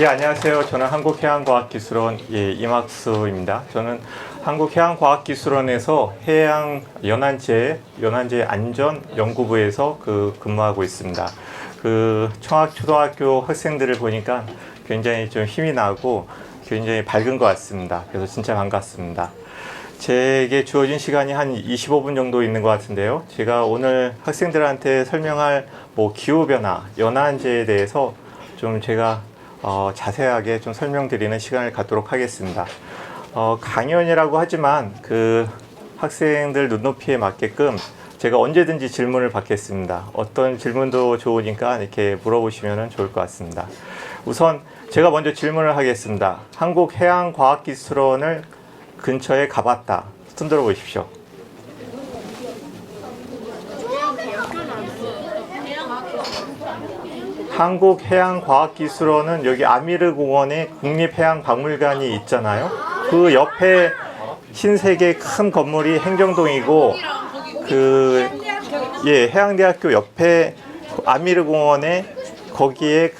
예, 안녕하세요. 저는 한국해양과학기술원 이막수입니다. 저는 한국해양과학기술원에서 해양 연안제 안전 연구부에서 근무하고 있습니다. 초등학교 학생들을 보니까 굉장히 좀 힘이 나고 굉장히 밝은 것 같습니다. 그래서 진짜 반갑습니다. 제게 주어진 시간이 한 25분 정도 있는 것 같은데요. 제가 오늘 학생들한테 설명할 기후변화, 연안제에 대해서 좀 제가 자세하게 좀 설명드리는 시간을 갖도록 하겠습니다. 강연이라고 하지만 학생들 눈높이에 맞게끔 제가 언제든지 질문을 받겠습니다. 어떤 질문도 좋으니까 이렇게 물어보시면 좋을 것 같습니다. 우선 제가 먼저 질문을 하겠습니다. 한국해양과학기술원을 근처에 가봤다. 손 들어 보십시오. 한국해양과학기술원은 여기 아미르 공원에 국립해양박물관이 있잖아요. 그 옆에 흰색의 큰 건물이 행정동이고 해양대학교 옆에 아미르 공원에 거기에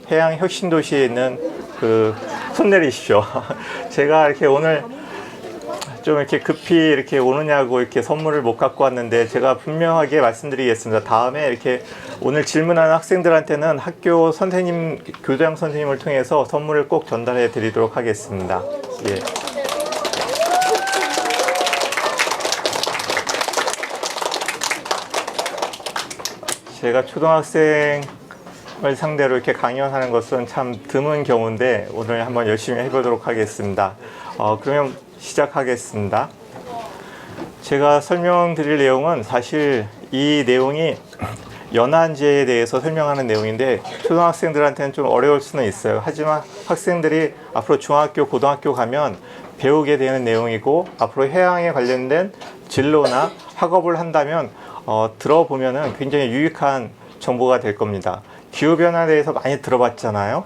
해양혁신도시에 있는 손 내리십시오. 제가 이렇게 오늘 좀 이렇게 급히 이렇게 오느냐고 이렇게 선물을 못 갖고 왔는데 제가 분명하게 말씀드리겠습니다. 다음에 이렇게 오늘 질문하는 학생들한테는 학교 선생님, 교장 선생님을 통해서 선물을 꼭 전달해 드리도록 하겠습니다. 예. 제가 초등학생을 상대로 이렇게 강연하는 것은 참 드문 경우인데 오늘 한번 열심히 해보도록 하겠습니다. 그러면 시작하겠습니다. 제가 설명드릴 내용은 사실 이 내용이 연안제에 대해서 설명하는 내용인데 초등학생들한테는 좀 어려울 수는 있어요. 하지만 학생들이 앞으로 중학교, 고등학교 가면 배우게 되는 내용이고 앞으로 해양에 관련된 진로나 학업을 한다면 들어보면은 굉장히 유익한 정보가 될 겁니다. 기후변화에 대해서 많이 들어봤잖아요.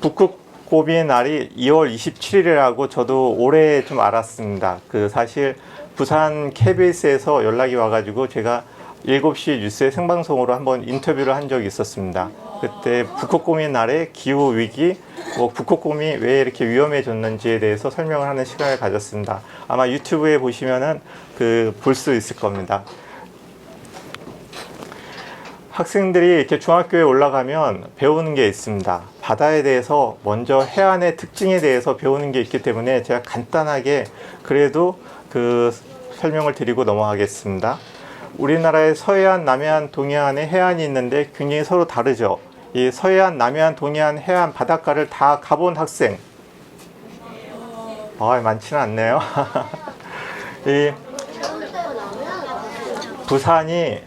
북극곰의 날이 2월 27일이라고 저도 올해 좀 알았습니다. 사실 부산 KBS에서 연락이 와가지고 제가 7시 뉴스의 생방송으로 한번 인터뷰를 한 적이 있었습니다. 그때 북극곰의 날의 기후위기, 북극곰이 왜 이렇게 위험해졌는지에 대해서 설명을 하는 시간을 가졌습니다. 아마 유튜브에 보시면은 볼 수 있을 겁니다. 학생들이 이렇게 중학교에 올라가면 배우는 게 있습니다. 바다에 대해서 먼저 해안의 특징에 대해서 배우는 게 있기 때문에 제가 간단하게 그래도 설명을 드리고 넘어가겠습니다. 우리나라의 서해안, 남해안, 동해안에 해안이 있는데 굉장히 서로 다르죠. 이 서해안, 남해안, 동해안 해안 바닷가를 다 가본 학생 많지는 않네요. 이 부산이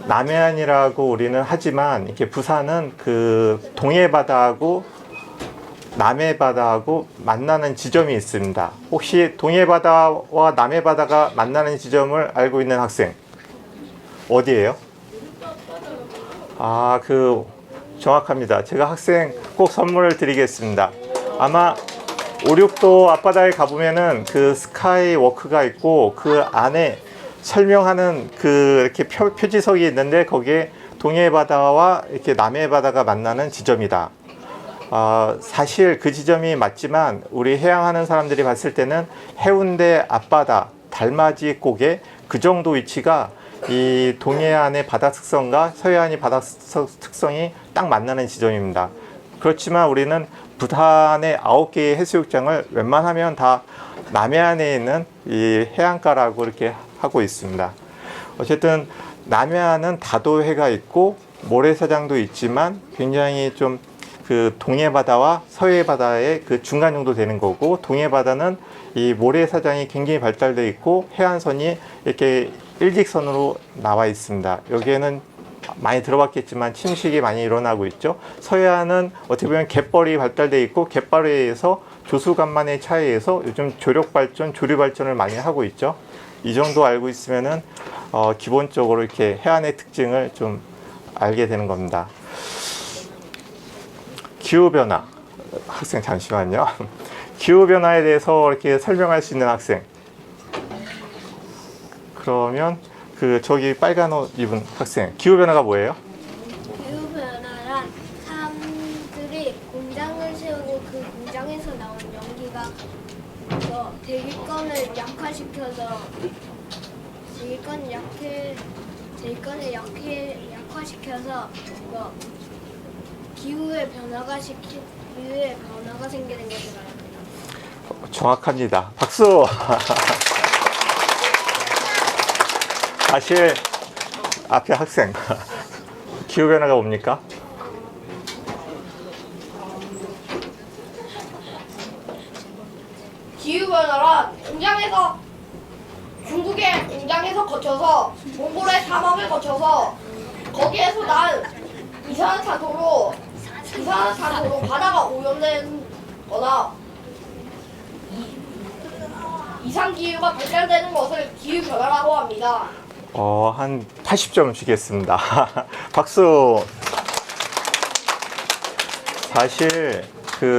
남해안이라고 우리는 하지만 이렇게 부산은 동해바다하고 남해바다하고 만나는 지점이 있습니다. 혹시 동해바다와 남해바다가 만나는 지점을 알고 있는 학생 어디예요? 정확합니다. 제가 학생 꼭 선물을 드리겠습니다. 아마 5, 6도 앞바다에 가보면은 스카이워크가 있고 그 안에 설명하는 이렇게 표지석이 있는데 거기에 동해바다와 이렇게 남해바다가 만나는 지점이다. 사실 그 지점이 맞지만 우리 해양하는 사람들이 봤을 때는 해운대 앞바다, 달맞이 꼭에 그 정도 위치가 이 동해안의 바다 특성과 서해안의 바다 특성이 딱 만나는 지점입니다. 그렇지만 우리는 부산의 9개의 해수욕장을 웬만하면 다 남해안에 있는 이 해안가라고 이렇게 하고 있습니다. 어쨌든 남해안은 다도해가 있고 모래사장도 있지만 굉장히 좀 동해바다와 서해바다의 중간 정도 되는 거고, 동해바다는 이 모래사장이 굉장히 발달되어 있고 해안선이 이렇게 일직선으로 나와 있습니다. 여기에는 많이 들어봤겠지만 침식이 많이 일어나고 있죠. 서해안은 어떻게 보면 갯벌이 발달되어 있고 갯벌에 의해서 조수간만의 차이에 의해서 요즘 조력발전, 조류발전을 많이 하고 있죠. 이 정도 알고 있으면은 기본적으로 이렇게 해안의 특징을 좀 알게 되는 겁니다. 기후변화. 학생 잠시만요. 기후변화에 대해서 이렇게 설명할 수 있는 학생. 그러면 저기 빨간 옷 입은 학생. 기후변화가 뭐예요? 기후변화란 약화시켜서 약화시켜서 기후의 변화가 생기는 것을 말합니다. 정확합니다. 박수. 사실 앞에 학생 기후 변화가 뭡니까? 기후변화란 중국의 공장에서 거쳐서 몽골의 사막을 거쳐서 거기에서 난 이산화탄소로 바다가 오염된 거나 이상기후가 발생되는 것을 기후변화라고 합니다. 한 80점 주겠습니다. 박수. 사실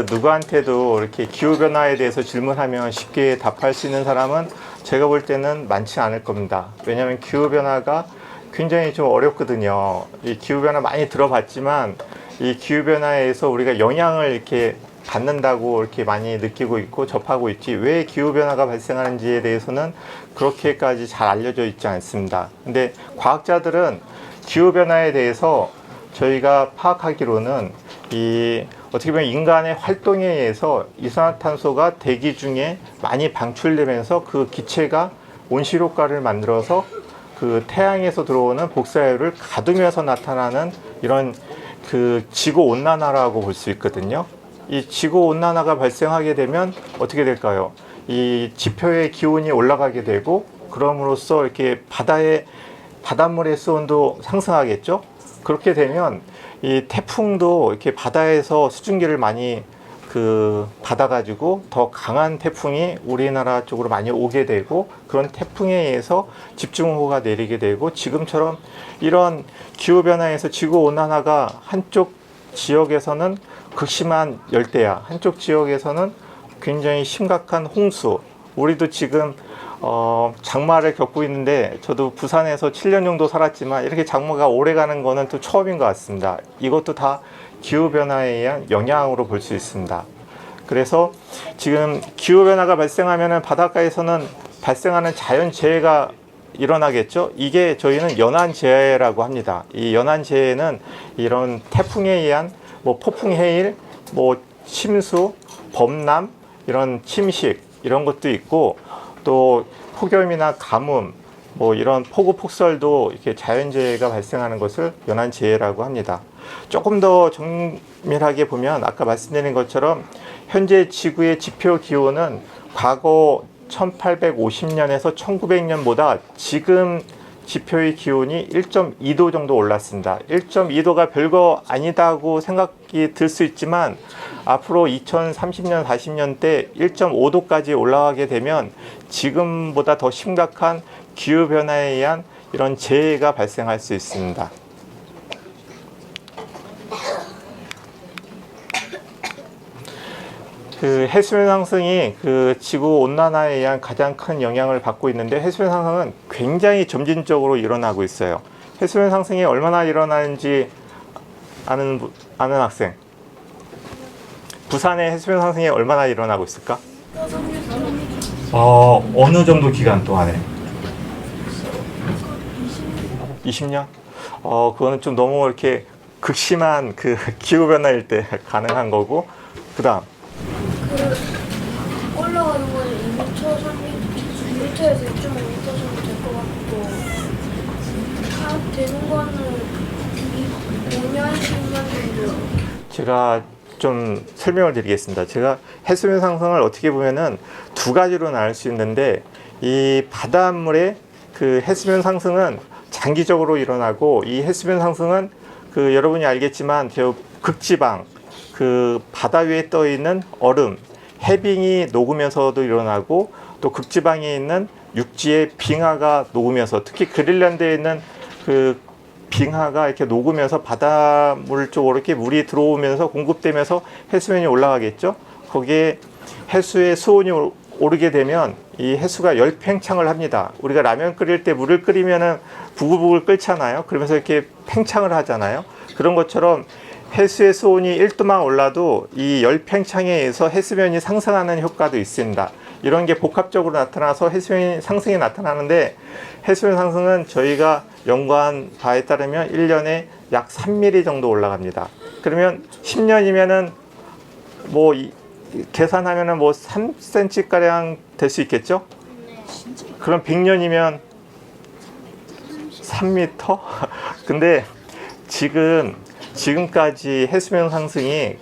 누구한테도 이렇게 기후변화에 대해서 질문하면 쉽게 답할 수 있는 사람은 제가 볼 때는 많지 않을 겁니다. 왜냐하면 기후변화가 굉장히 좀 어렵거든요. 이 기후변화 많이 들어봤지만 이 기후변화에서 우리가 영향을 이렇게 받는다고 이렇게 많이 느끼고 있고 접하고 있지, 왜 기후변화가 발생하는지에 대해서는 그렇게까지 잘 알려져 있지 않습니다. 근데 과학자들은 기후변화에 대해서 저희가 파악하기로는 어떻게 보면 인간의 활동에 의해서 이산화탄소가 대기 중에 많이 방출되면서 그 기체가 온실효과를 만들어서 태양에서 들어오는 복사율을 가두면서 나타나는 이런 지구온난화라고 볼 수 있거든요. 이 지구온난화가 발생하게 되면 어떻게 될까요? 이 지표의 기온이 올라가게 되고, 그럼으로써 이렇게 바닷물의 수온도 상승하겠죠. 그렇게 되면 이 태풍도 이렇게 바다에서 수증기를 많이 받아가지고 더 강한 태풍이 우리나라 쪽으로 많이 오게 되고, 그런 태풍에 의해서 집중호우가 내리게 되고, 지금처럼 이런 기후변화에서 지구온난화가 한쪽 지역에서는 극심한 열대야, 한쪽 지역에서는 굉장히 심각한 홍수. 우리도 지금 장마를 겪고 있는데, 저도 부산에서 7년 정도 살았지만 이렇게 장마가 오래 가는 거는 또 처음인 것 같습니다. 이것도 다 기후변화에 의한 영향으로 볼 수 있습니다. 그래서 지금 기후변화가 발생하면 바닷가에서는 발생하는 자연재해가 일어나겠죠. 이게 저희는 연안재해라고 합니다. 이 연안재해는 이런 태풍에 의한 폭풍 해일, 침수, 범람, 이런 침식, 이런 것도 있고, 또 폭염이나 가뭄, 이런 폭우 폭설도 이렇게 자연재해가 발생하는 것을 연안재해라고 합니다. 조금 더 정밀하게 보면 아까 말씀드린 것처럼 현재 지구의 지표 기온은 과거 1850년에서 1900년보다 지금 지표의 기온이 1.2도 정도 올랐습니다. 1.2도가 별거 아니다고 생각이 들 수 있지만, 앞으로 2030년, 40년 때 1.5도까지 올라가게 되면 지금보다 더 심각한 기후변화에 의한 이런 재해가 발생할 수 있습니다. 해수면 상승이 지구 온난화에 의한 가장 큰 영향을 받고 있는데, 해수면 상승은 굉장히 점진적으로 일어나고 있어요. 해수면 상승이 얼마나 일어나는지 아는 학생? 부산의 해수면 상승이 얼마나 일어나고 있을까? 어느 정도 기간 동안에? 20년? 그거는 좀 너무 이렇게 극심한 기후변화일 때 가능한 거고, 그 다음 올라가는 거는 2m, 3m, 2m에서 2.5m 정도 될 것 같고, 다 되는 거는 5년, 10년 정도. 제가 좀 설명을 드리겠습니다. 제가 해수면 상승을 어떻게 보면은 두 가지로 나눌 수 있는데, 이 바닷물의 해수면 상승은 장기적으로 일어나고, 이 해수면 상승은 여러분이 알겠지만 극지방, 바다 위에 떠 있는 얼음, 해빙이 녹으면서도 일어나고, 또 극지방에 있는 육지의 빙하가 녹으면서, 특히 그린란드에 있는 빙하가 이렇게 녹으면서 바닷물 쪽으로 이렇게 물이 들어오면서 공급되면서 해수면이 올라가겠죠. 거기에 해수의 수온이 오르게 되면 이 해수가 열팽창을 합니다. 우리가 라면 끓일 때 물을 끓이면은 부글부글 끓잖아요. 그러면서 이렇게 팽창을 하잖아요. 그런 것처럼 해수의 수온이 1도만 올라도 이 열팽창에 의해서 해수면이 상승하는 효과도 있습니다. 이런 게 복합적으로 나타나서 해수면 상승이 나타나는데 해수면 상승은 저희가 연구한 바에 따르면 1년에 약 3mm 정도 올라갑니다. 그러면 10년이면은 뭐 계산하면은 뭐 3cm 가량 될 수 있겠죠? 그럼 100년이면 3m? 근데 지금까지 해수면 상승이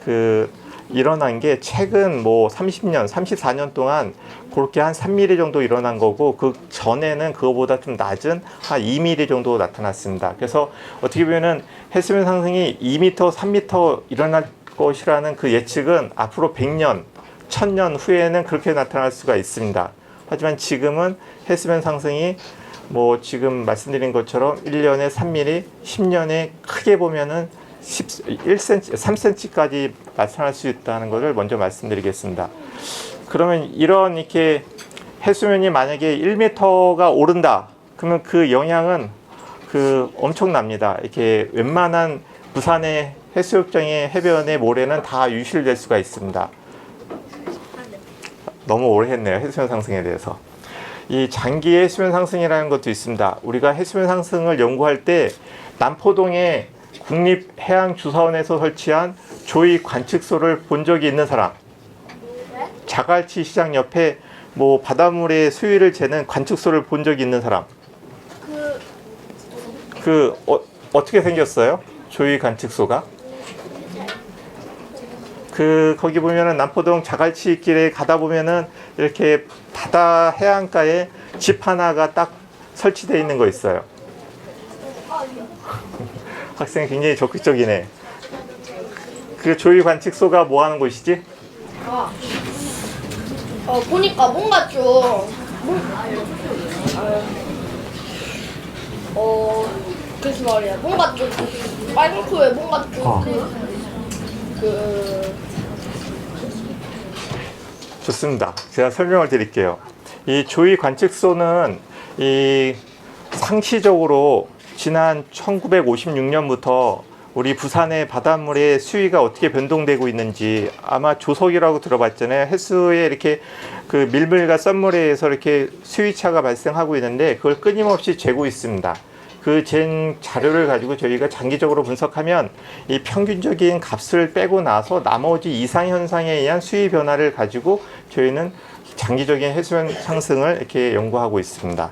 일어난 게 최근 뭐 30년, 34년 동안 그렇게 한 3mm 정도 일어난 거고, 그 전에는 그거보다 좀 낮은 한 2mm 정도 나타났습니다. 그래서 어떻게 보면은 해수면 상승이 2m, 3m 일어날 것이라는 그 예측은 앞으로 100년, 1000년 후에는 그렇게 나타날 수가 있습니다. 하지만 지금은 해수면 상승이 뭐 지금 말씀드린 것처럼 1년에 3mm, 10년에 크게 보면은 1cm, 3cm까지 나타날 수 있다는 것을 먼저 말씀드리겠습니다. 그러면 이렇게 해수면이 만약에 1m가 오른다, 그러면 그 영향은 엄청납니다. 이렇게 웬만한 부산의 해수욕장의 해변의 모래는 다 유실될 수가 있습니다. 너무 오래 했네요, 해수면 상승에 대해서. 이 장기 해수면 상승이라는 것도 있습니다. 우리가 해수면 상승을 연구할 때 남포동에 국립해양주사원에서 설치한 조이 관측소를 본 적이 있는 사람, 자갈치 시장 옆에 뭐 바닷물의 수위를 재는 관측소를 본 적이 있는 사람, 어떻게 생겼어요? 조이 관측소가? 거기 보면은 남포동 자갈치 길에 가다 보면은 이렇게 바다 해안가에 집 하나가 딱 설치되어 있는 거 있어요. 학생 굉장히 적극적이네. 그 조이 관측소가 뭐 하는 곳이지? 보니까 뭔가 좀 그래서 말이야, 뭔가 좀 빨간 코에 뭔가 좀 좋습니다. 제가 설명을 드릴게요. 이 조이 관측소는 상시적으로 지난 1956년부터 우리 부산의 바닷물의 수위가 어떻게 변동되고 있는지, 아마 조석이라고 들어봤잖아요. 해수에 이렇게 밀물과 썰물에 의해서 이렇게 수위차가 발생하고 있는데 그걸 끊임없이 재고 있습니다. 그 잰 자료를 가지고 저희가 장기적으로 분석하면 이 평균적인 값을 빼고 나서 나머지 이상 현상에 의한 수위 변화를 가지고 저희는 장기적인 해수면 상승을 이렇게 연구하고 있습니다.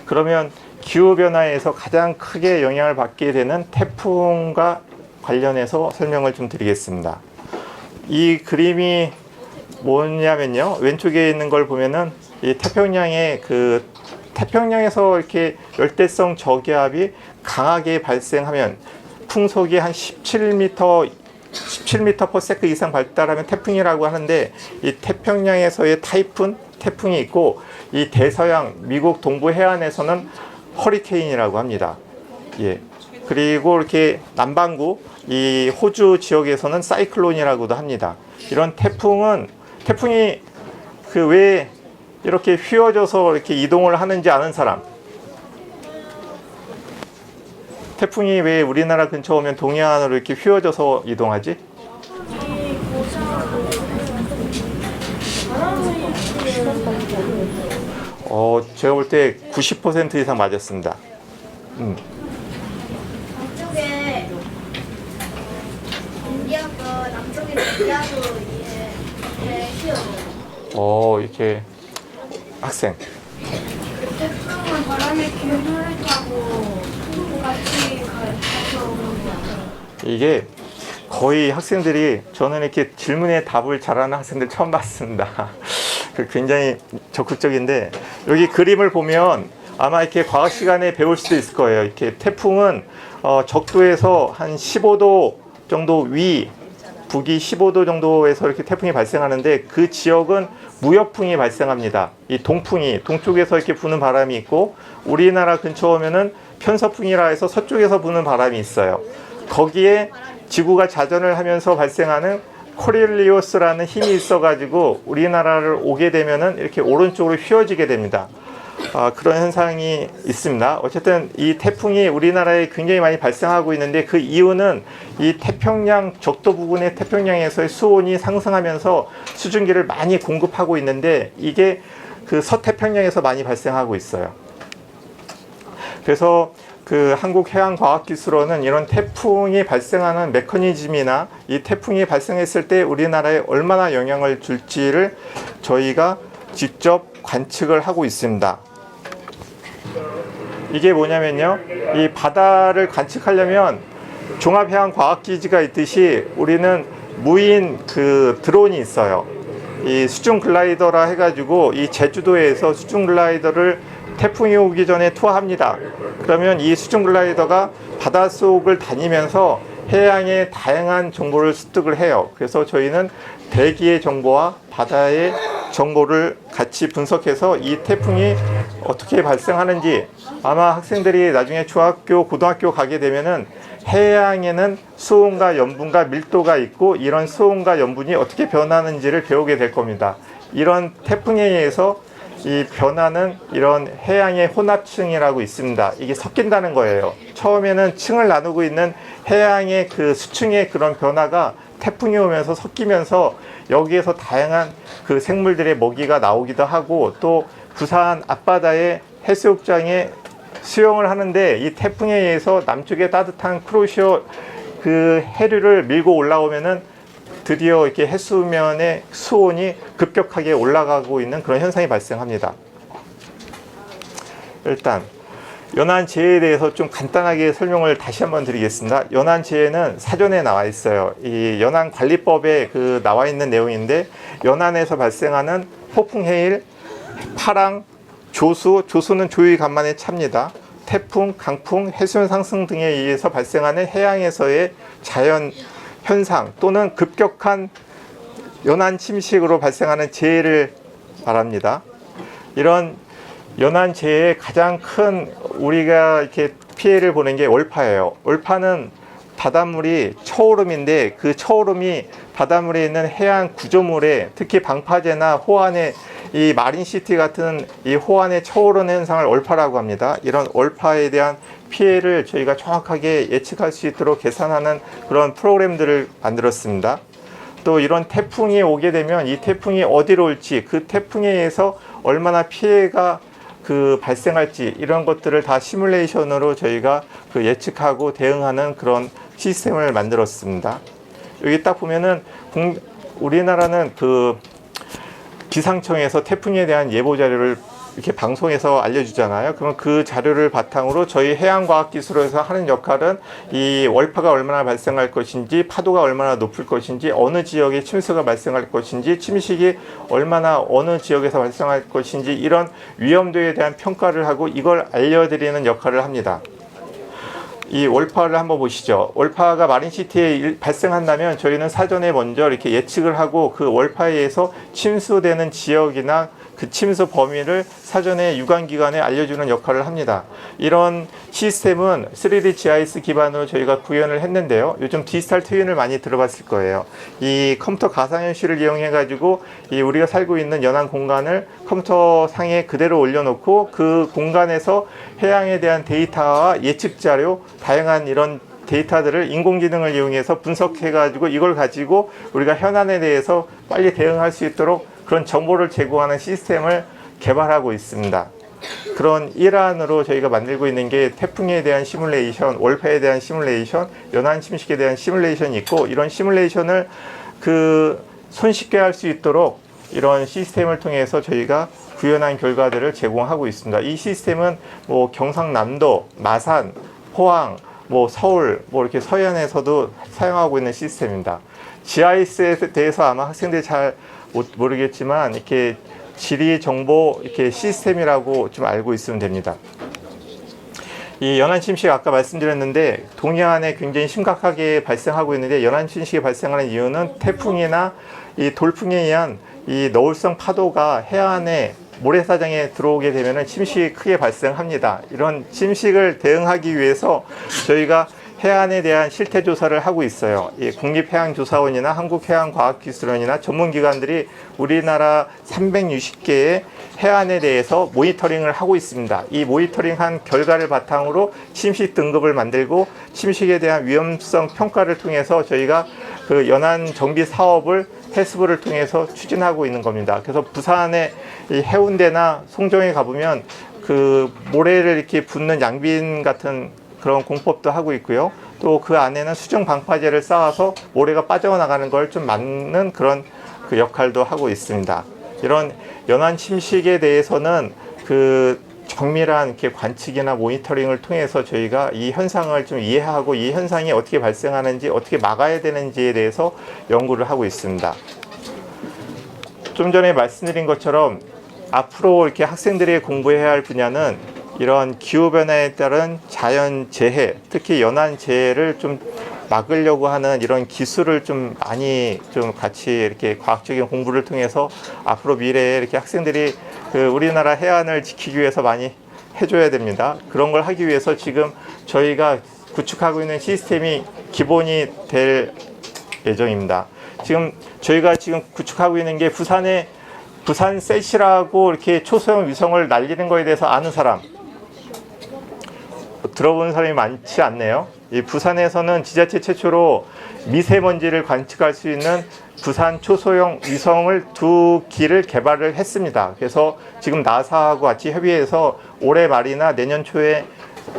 그러면 기후변화에서 가장 크게 영향을 받게 되는 태풍과 관련해서 설명을 좀 드리겠습니다. 이 그림이 뭐냐면요, 왼쪽에 있는 걸 보면은 이 태평양에서 이렇게 열대성 저기압이 강하게 발생하면, 풍속이 한 17m/s 이상 발달하면 태풍이라고 하는데, 이 태평양에서의 태풍이 있고, 이 대서양 미국 동부 해안에서는 허리케인이라고 합니다. 예. 그리고 이렇게 남반구 이 호주 지역에서는 사이클론이라고도 합니다. 이런 태풍이 왜 이렇게 휘어져서 이렇게 이동을 하는지 아는 사람? 태풍이 왜 우리나라 근처 오면 동해안으로 이렇게 휘어져서 이동하지? 제가 볼 때 90% 이상 맞았습니다. 남쪽에 인디아가 남쪽에 인디아도 이게 휘어져요. 이렇게 학생. 태풍은 바람의 기운을 타고 같이 가서 오는 것 같아요. 이게 거의 학생들이, 저는 이렇게 질문에 답을 잘하는 학생들 처음 봤습니다. 굉장히 적극적인데, 여기 그림을 보면 아마 이렇게 과학 시간에 배울 수도 있을 거예요. 이렇게 태풍은 적도에서 한 15도 정도 위, 북위 15도 정도에서 이렇게 태풍이 발생하는데, 그 지역은 무역풍이 발생합니다. 이 동쪽에서 이렇게 부는 바람이 있고, 우리나라 근처 오면은 편서풍이라 해서 서쪽에서 부는 바람이 있어요. 거기에 지구가 자전을 하면서 발생하는 코릴리오스라는 힘이 있어가지고 우리나라를 오게 되면은 이렇게 오른쪽으로 휘어지게 됩니다. 그런 현상이 있습니다. 어쨌든 이 태풍이 우리나라에 굉장히 많이 발생하고 있는데 그 이유는 이 태평양 적도 부근의 태평양에서의 수온이 상승하면서 수증기를 많이 공급하고 있는데 이게 그 서태평양에서 많이 발생하고 있어요. 그래서 그 한국해양과학기술원은 이런 태풍이 발생하는 메커니즘이나 이 태풍이 발생했을 때 우리나라에 얼마나 영향을 줄지를 저희가 직접 관측을 하고 있습니다. 이게 뭐냐면요, 이 바다를 관측하려면 종합해양과학기지가 있듯이 우리는 무인 그 드론이 있어요. 이 수중 글라이더라 해가지고 이 제주도에서 수중 글라이더를 태풍이 오기 전에 투하합니다. 그러면 이 수중 글라이더가 바닷속을 다니면서 해양의 다양한 정보를 습득을 해요. 그래서 저희는 대기의 정보와 바다의 정보를 같이 분석해서 이 태풍이 어떻게 발생하는지, 아마 학생들이 나중에 중학교, 고등학교 가게 되면은 해양에는 수온과 염분과 밀도가 있고 이런 수온과 염분이 어떻게 변하는지를 배우게 될 겁니다. 이런 태풍에 의해서 이 변화는 이런 해양의 혼합층이라고 있습니다. 이게 섞인다는 거예요. 처음에는 층을 나누고 있는 해양의 그 수층의 그런 변화가 태풍이 오면서 섞이면서 여기에서 다양한 그 생물들의 먹이가 나오기도 하고, 또 부산 앞바다의 해수욕장에 수영을 하는데 이 태풍에 의해서 남쪽의 따뜻한 크로시어 그 해류를 밀고 올라오면은 드디어 이렇게 해수면의 수온이 급격하게 올라가고 있는 그런 현상이 발생합니다. 일단 연안재해에 대해서 좀 간단하게 설명을 다시 한번 드리겠습니다. 연안재해는 사전에 나와 있어요. 이 연안관리법에 그 나와 있는 내용인데, 연안에서 발생하는 폭풍, 해일, 파랑, 조수는 조의 간만에 찹니다. 태풍, 강풍, 해수면 상승 등에 의해서 발생하는 해양에서의 자연 현상 또는 급격한 연안 침식으로 발생하는 재해를 말합니다. 이런 연안 재해의 가장 큰 우리가 이렇게 피해를 보는 게 월파예요. 월파는 바닷물이 초오름인데 그 초오름이 바닷물에 있는 해안 구조물에, 특히 방파제나 호안의 이 마린시티 같은 이 호안의 초오름 현상을 월파라고 합니다. 이런 월파에 대한 피해를 저희가 정확하게 예측할 수 있도록 계산하는 그런 프로그램들을 만들었습니다. 또 이런 태풍이 오게 되면 이 태풍이 어디로 올지, 그 태풍에 의해서 얼마나 피해가 그 발생할지, 이런 것들을 다 시뮬레이션으로 저희가 그 예측하고 대응하는 그런 시스템을 만들었습니다. 여기 딱 보면은 우리나라는 그 기상청에서 태풍에 대한 예보 자료를 이렇게 방송에서 알려주잖아요. 그러면 그 자료를 바탕으로 저희 해양과학기술에서 하는 역할은 이 월파가 얼마나 발생할 것인지, 파도가 얼마나 높을 것인지, 어느 지역에 침수가 발생할 것인지, 침식이 얼마나 어느 지역에서 발생할 것인지, 이런 위험도에 대한 평가를 하고 이걸 알려드리는 역할을 합니다. 이 월파를 한번 보시죠. 월파가 마린시티에 발생한다면 저희는 사전에 먼저 이렇게 예측을 하고 그 월파에 의해서 침수되는 지역이나 그 침수 범위를 사전에 유관기관에 알려주는 역할을 합니다. 이런 시스템은 3D GIS 기반으로 저희가 구현을 했는데요. 요즘 디지털 트윈을 많이 들어봤을 거예요. 이 컴퓨터 가상현실을 이용해 가지고 이 우리가 살고 있는 연안 공간을 컴퓨터 상에 그대로 올려놓고 그 공간에서 해양에 대한 데이터와 예측 자료, 다양한 이런 데이터들을 인공지능을 이용해서 분석해 가지고 이걸 가지고 우리가 현안에 대해서 빨리 대응할 수 있도록 그런 정보를 제공하는 시스템을 개발하고 있습니다. 그런 일환으로 저희가 만들고 있는 게 태풍에 대한 시뮬레이션, 월파에 대한 시뮬레이션, 연안 침식에 대한 시뮬레이션이 있고, 이런 시뮬레이션을 그 손쉽게 할 수 있도록 이런 시스템을 통해서 저희가 구현한 결과들을 제공하고 있습니다. 이 시스템은 뭐 경상남도, 마산, 포항, 뭐 서울, 뭐 이렇게 서해안에서도 사용하고 있는 시스템입니다. GIS에 대해서 아마 학생들이 잘 모르겠지만 이렇게 지리 정보 이렇게 시스템이라고 좀 알고 있으면 됩니다. 이 연안 침식 아까 말씀드렸는데 동해안에 굉장히 심각하게 발생하고 있는데, 연안 침식이 발생하는 이유는 태풍이나 이 돌풍에 의한 이 너울성 파도가 해안에 모래사장에 들어오게 되면 침식이 크게 발생합니다. 이런 침식을 대응하기 위해서 저희가 해안에 대한 실태 조사를 하고 있어요. 이 국립해양조사원이나 한국해양과학기술원이나 전문기관들이 우리나라 360개의 해안에 대해서 모니터링을 하고 있습니다. 이 모니터링한 결과를 바탕으로 침식 등급을 만들고 침식에 대한 위험성 평가를 통해서 저희가 그 연안 정비 사업을 해수부를 통해서 추진하고 있는 겁니다. 그래서 부산의 이 해운대나 송정에 가보면 그 모래를 이렇게 붓는 양빈 같은 그런 공법도 하고 있고요. 또 그 안에는 수중 방파제를 쌓아서 모래가 빠져나가는 걸 좀 막는 그런 그 역할도 하고 있습니다. 이런 연안 침식에 대해서는 그 정밀한 이렇게 관측이나 모니터링을 통해서 저희가 이 현상을 좀 이해하고 이 현상이 어떻게 발생하는지 어떻게 막아야 되는지에 대해서 연구를 하고 있습니다. 좀 전에 말씀드린 것처럼 앞으로 이렇게 학생들이 공부해야 할 분야는 이런 기후변화에 따른 자연재해, 특히 연안재해를 좀 막으려고 하는 이런 기술을 좀 많이 좀 같이 이렇게 과학적인 공부를 통해서 앞으로 미래에 이렇게 학생들이 그 우리나라 해안을 지키기 위해서 많이 해줘야 됩니다. 그런 걸 하기 위해서 지금 저희가 구축하고 있는 시스템이 기본이 될 예정입니다. 지금 저희가 지금 구축하고 있는 게 부산셋이라고 이렇게 초소형 위성을 날리는 거에 대해서 아는 사람 들어본 사람이 많지 않네요. 이 부산에서는 지자체 최초로 미세먼지를 관측할 수 있는 부산 초소형 위성을 2기를 개발을 했습니다. 그래서 지금 나사하고 같이 협의해서 올해 말이나 내년 초에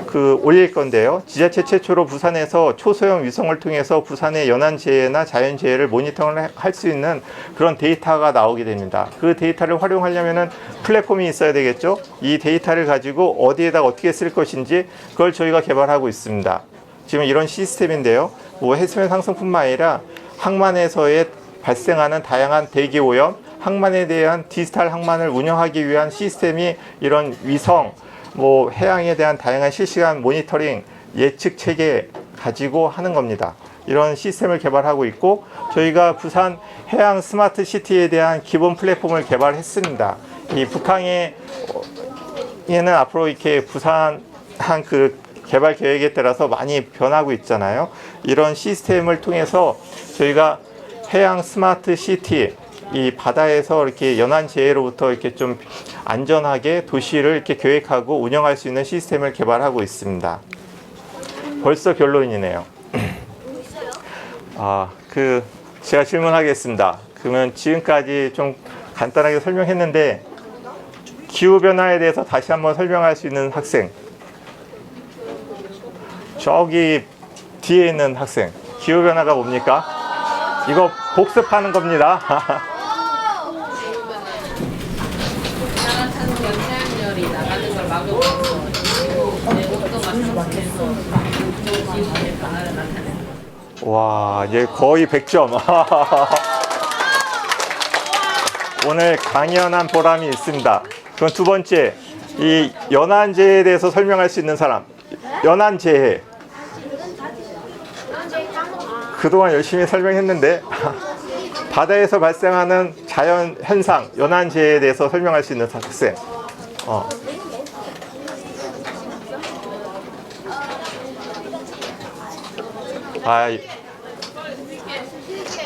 그 올릴 건데요. 지자체 최초로 부산에서 초소형 위성을 통해서 부산의 연안재해나 자연재해를 모니터링을 할 수 있는 그런 데이터가 나오게 됩니다. 그 데이터를 활용하려면은 플랫폼이 있어야 되겠죠. 이 데이터를 가지고 어디에다 어떻게 쓸 것인지 그걸 저희가 개발하고 있습니다. 지금 이런 시스템인데요. 뭐 해수면 상승뿐만 아니라 항만에서의 발생하는 다양한 대기 오염, 항만에 대한 디지털 항만을 운영하기 위한 시스템이 이런 위성, 뭐 해양에 대한 다양한 실시간 모니터링 예측 체계 가지고 하는 겁니다. 이런 시스템을 개발하고 있고 저희가 부산 해양 스마트 시티에 대한 기본 플랫폼을 개발했습니다. 이 북항에는 앞으로 이렇게 부산 한 그 개발 계획에 따라서 많이 변하고 있잖아요. 이런 시스템을 통해서 저희가 해양 스마트 시티, 이 바다에서 이렇게 연안재해로부터 이렇게 좀 안전하게 도시를 이렇게 계획하고 운영할 수 있는 시스템을 개발하고 있습니다. 벌써 결론이네요. 제가 질문하겠습니다. 그러면 지금까지 좀 간단하게 설명했는데 기후변화에 대해서 다시 한번 설명할 수 있는 학생. 저기 뒤에 있는 학생. 기후변화가 뭡니까? 이거 복습하는 겁니다. 연쇄열이 나가는 걸 막으면서 내 온도가 상승해서 기후의 변화를 나타내는 거. 와, 얘 거의 100점. 오늘 강연한 보람이 있습니다. 그럼 두 번째, 이 연안재해에 대해서 설명할 수 있는 사람. 연안재해. 그동안 열심히 설명했는데 바다에서 발생하는 자연 현상, 연안재해에 대해서 설명할 수 있는 학생.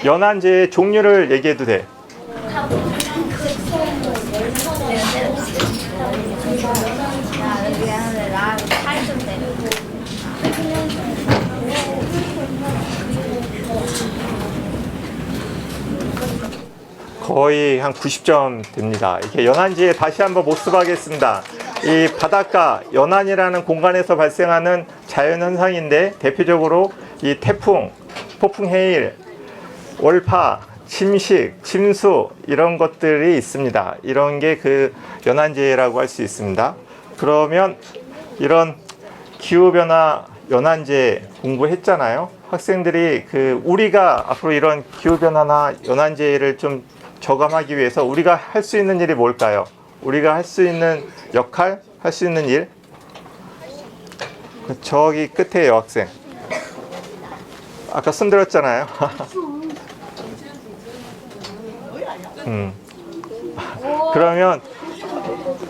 연안재해 종류를 얘기해도 돼. 거의 한 90점 됩니다. 이렇게 연안지에 다시 한번 복습하겠습니다. 이 바닷가, 연안이라는 공간에서 발생하는 자연현상인데 대표적으로 이 태풍, 폭풍해일, 월파, 침식, 침수 이런 것들이 있습니다. 이런 게 그 연안재해라고 할 수 있습니다. 그러면 이런 기후변화 연안재해 공부했잖아요. 학생들이 우리가 앞으로 이런 기후변화나 연안재해를 좀 저감하기 위해서 우리가 할 수 있는 일이 뭘까요? 우리가 할 수 있는 역할, 할 수 있는 일? 저기 끝에 여학생. 아까 손 들었잖아요. 그러면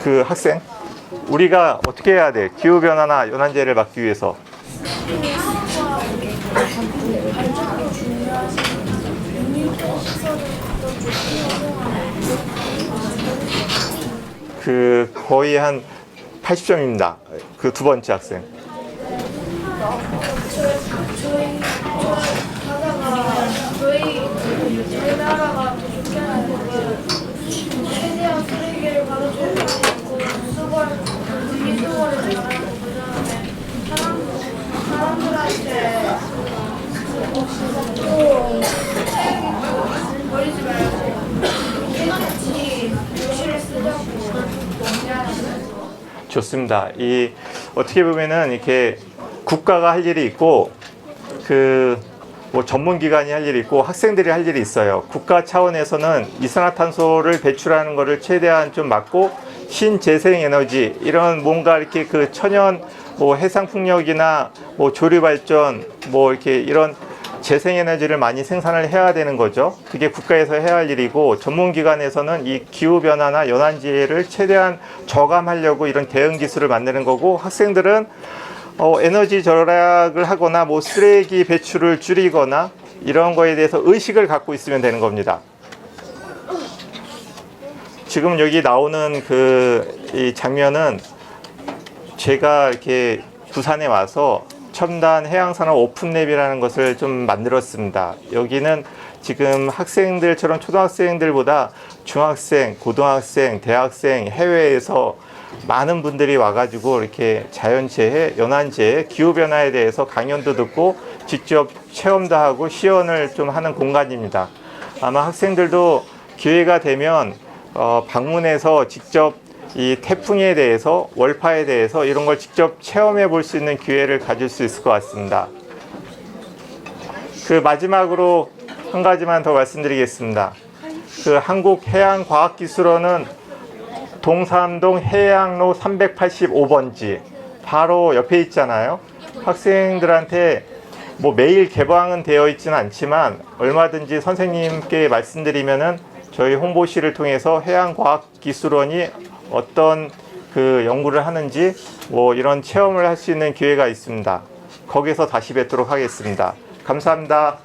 그 학생, 우리가 어떻게 해야 돼? 기후변화나 연안재해를 막기 위해서. 발전도 중요하지만 유니폼 시설을 좀 그 거의 한 80점입니다. 그 두 번째 학생. 저희 나라가 더 좋잖아요. 최대한 쓰레기를 받아주는 게 있고 분리수거를 잘하는 거잖아요. 사람들한테 또 쓰레기 버리지 말고 깨끗이 도시를 쓰자고. 좋습니다. 이 어떻게 보면은 이렇게 국가가 할 일이 있고 뭐 전문기관이 할 일이 있고 학생들이 할 일이 있어요. 국가 차원에서는 이산화탄소를 배출하는 것을 최대한 좀 막고 신재생에너지 이런 뭔가 이렇게 그 천연 뭐 해상풍력이나 뭐 조류발전 뭐 이렇게 이런 재생에너지를 많이 생산을 해야 되는 거죠. 그게 국가에서 해야 할 일이고 전문기관에서는 이 기후변화나 연안지혜를 최대한 저감하려고 이런 대응 기술을 만드는 거고 학생들은 에너지 절약을 하거나 뭐 쓰레기 배출을 줄이거나 이런 거에 대해서 의식을 갖고 있으면 되는 겁니다. 지금 여기 나오는 이 장면은 제가 이렇게 부산에 와서 첨단 해양산업 오픈랩이라는 것을 좀 만들었습니다. 여기는 지금 학생들처럼 초등학생들보다 중학생, 고등학생, 대학생, 해외에서 많은 분들이 와가지고 이렇게 자연재해, 연안재해, 기후변화에 대해서 강연도 듣고 직접 체험도 하고 시연을 좀 하는 공간입니다. 아마 학생들도 기회가 되면 방문해서 직접 이 태풍에 대해서, 월파에 대해서 이런 걸 직접 체험해 볼 수 있는 기회를 가질 수 있을 것 같습니다. 마지막으로 한 가지만 더 말씀드리겠습니다. 한국해양과학기술원은 동삼동 해양로 385번지 바로 옆에 있잖아요. 학생들한테 뭐 매일 개방은 되어 있지는 않지만 얼마든지 선생님께 말씀드리면은 저희 홍보실을 통해서 해양과학기술원이 어떤 연구를 하는지 뭐 이런 체험을 할 수 있는 기회가 있습니다. 거기서 다시 뵙도록 하겠습니다. 감사합니다.